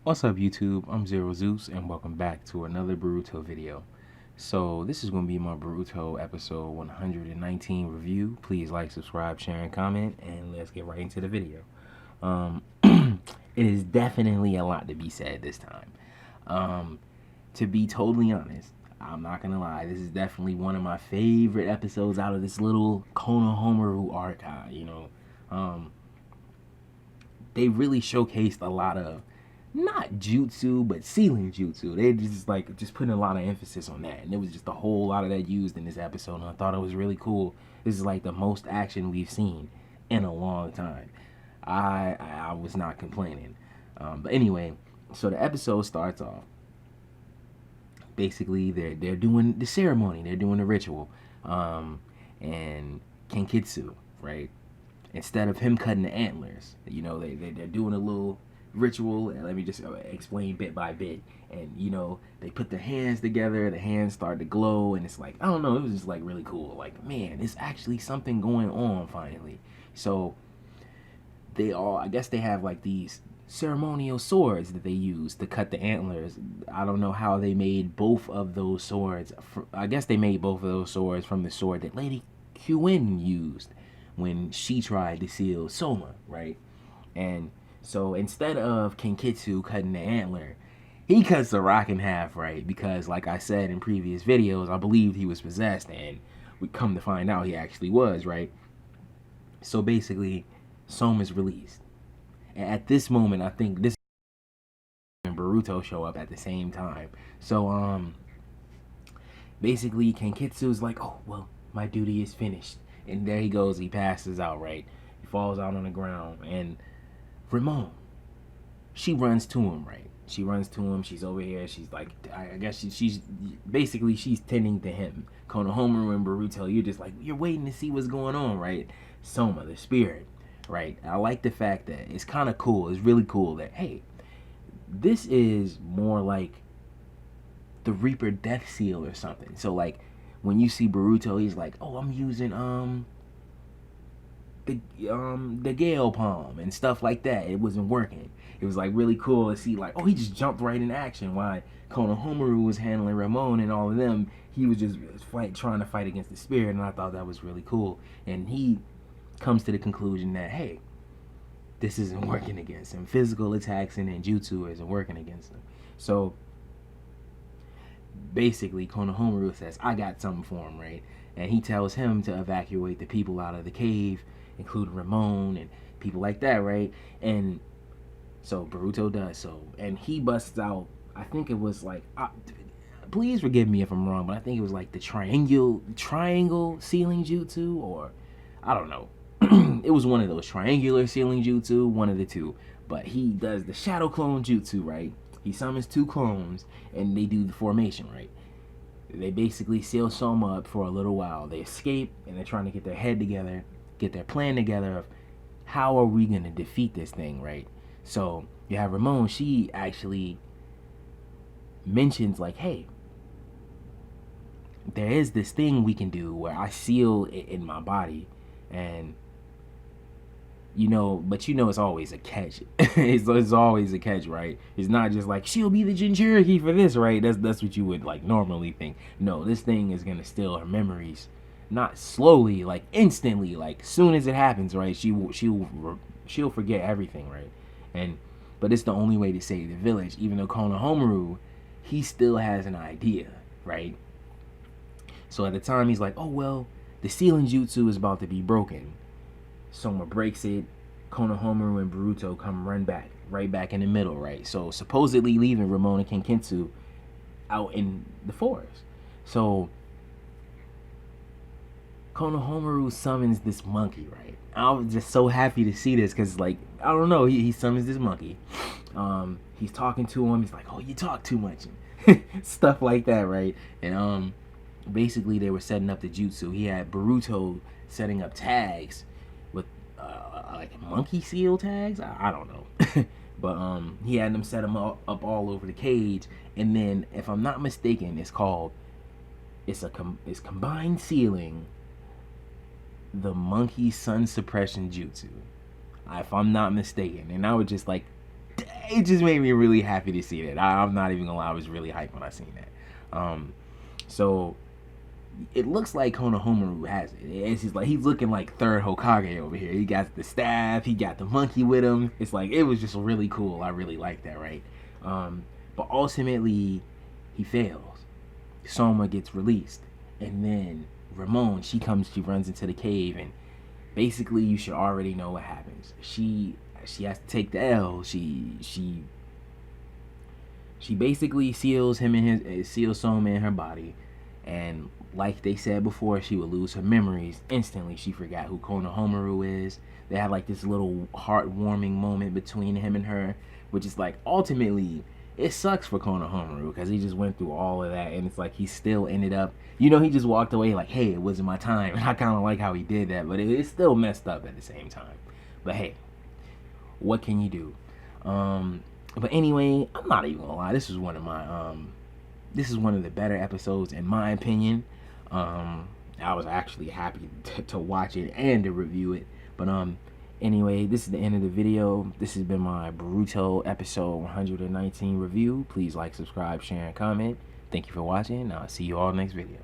What's up YouTube? I'm Xeus and welcome back to another Boruto video. So this is going to be my Boruto episode 119 review. Please like, subscribe, share, and comment, and let's get right into the video. It is definitely a lot to be said this time. To be totally honest, I'm not going to lie, this is definitely one of my favorite episodes out of this little Konohamaru arc. They really showcased a lot of not jutsu, but sealing jutsu. They just putting a lot of emphasis on that, and there was just a whole lot of that used in this episode. And I thought it was really cool. This is like the most action we've seen in a long time. I was not complaining. But anyway, so the episode starts off. Basically, they're doing the ceremony. They're doing the ritual, and Kenkitsu, right? Instead of him cutting the antlers, they're doing a little ritual. And let me just explain bit by bit. And they put their hands together. The hands start to glow, and it's like, I don't know, it was just like really cool. Like, man, there's actually something going on finally. So I guess they have like these ceremonial swords that they use to cut the antlers. I don't know how they made both of those swords. I guess they made both of those swords from the sword that Lady Qin used when she tried to seal Soma, right? And so instead of Kenkitsu cutting the antler, he cuts the rock in half, right? Because like I said in previous videos, I believed he was possessed, and we come to find out he actually was, right? So basically, Soma's released. And at this moment, I think this and Boruto show up at the same time. So basically Kenkitsu's like, oh well, my duty is finished. And there he goes, he passes out, right? He falls out on the ground, and Ramon, she runs to him, right? She runs to him. She's over here. She's like, I guess she's basically she's tending to him. Konohamaru and Boruto, you're just like, you're waiting to see what's going on, right? Soma, the spirit, right? I like the fact that it's kind of cool. It's really cool that, hey, this is more like the Reaper Death Seal or something. So like when you see Boruto, he's like, oh, I'm using the Gale Palm and stuff like that. It wasn't working. It was like really cool to see, like, oh, he just jumped right in action. While Konohamaru was handling Ramon and all of them, he was just trying to fight against the spirit, and I thought that was really cool. And he comes to the conclusion that, hey, this isn't working against him. Physical attacks and jutsu isn't working against him. So basically Konohamaru says, I got something for him, right? And he tells him to evacuate the people out of the cave, including Ramon and people like that, right? And so Boruto does so, and he busts out, I think it was like, please forgive me if I'm wrong, but I think it was like the triangle sealing jutsu, or I don't know. It was one of those triangular sealing jutsu, one of the two. But he does the shadow clone jutsu, right? He summons two clones, and they do the formation, right? They basically seal Soma up for a little while. They escape, and they're trying to get their head together, get their plan together of how are we going to defeat this thing, right? So you have Ramon. She actually mentions like, hey, there is this thing we can do where I seal it in my body, and but it's always a catch. it's always a catch, right? It's not just like she'll be the Jinchuriki for this, right? That's what you would like normally think. No, this thing is gonna steal her memories, not slowly, like instantly, like soon as it happens, right? She'll forget everything, right? But it's the only way to save the village. Even though Konohamaru, he still has an idea, right? So at the time he's like, oh well, the sealing jutsu is about to be broken. Soma breaks it. Konohamaru and Boruto come right back in the middle, right? So supposedly leaving Ramon and Kenkitsu out in the forest. So Konohamaru summons this monkey, right? I was just so happy to see this because, like, I don't know, he summons this monkey. He's talking to him. He's like, oh, you talk too much. Stuff like that, right? And basically they were setting up the jutsu. He had Boruto setting up tags with like monkey seal tags. I don't know. But he had them set them up all over the cage. And then, if I'm not mistaken, it's combined sealing the monkey sun suppression jutsu, if I'm not mistaken. And I was just like, it just made me really happy to see that. I'm not even gonna lie, I was really hyped when I seen that. So it looks like Konohamaru has it. It's just like he's looking like third Hokage over here. He got the staff, he got the monkey with him. It's like it was just really cool. I really like that, right? But ultimately, he fails. Soma gets released, and then Ramon, she runs into the cave, and basically you should already know what happens. She has to take the L. She basically seals Soma in her body, and like they said before, she would lose her memories instantly. She forgot who Konohamaru is. They have like this little heartwarming moment between him and her, which is like ultimately it sucks for Konohamaru because he just went through all of that, and it's like he still ended up, he just walked away like, hey, it wasn't my time. And I kind of like how he did that, but it's still messed up at the same time. But hey, what can you do? But anyway, I'm not even gonna lie, this is one of the better episodes in my opinion. I was actually happy to watch it and to review it. But anyway, this is the end of the video. This has been my Boruto episode 119 review. Please like, subscribe, share, and comment. Thank you for watching. I'll see you all next video.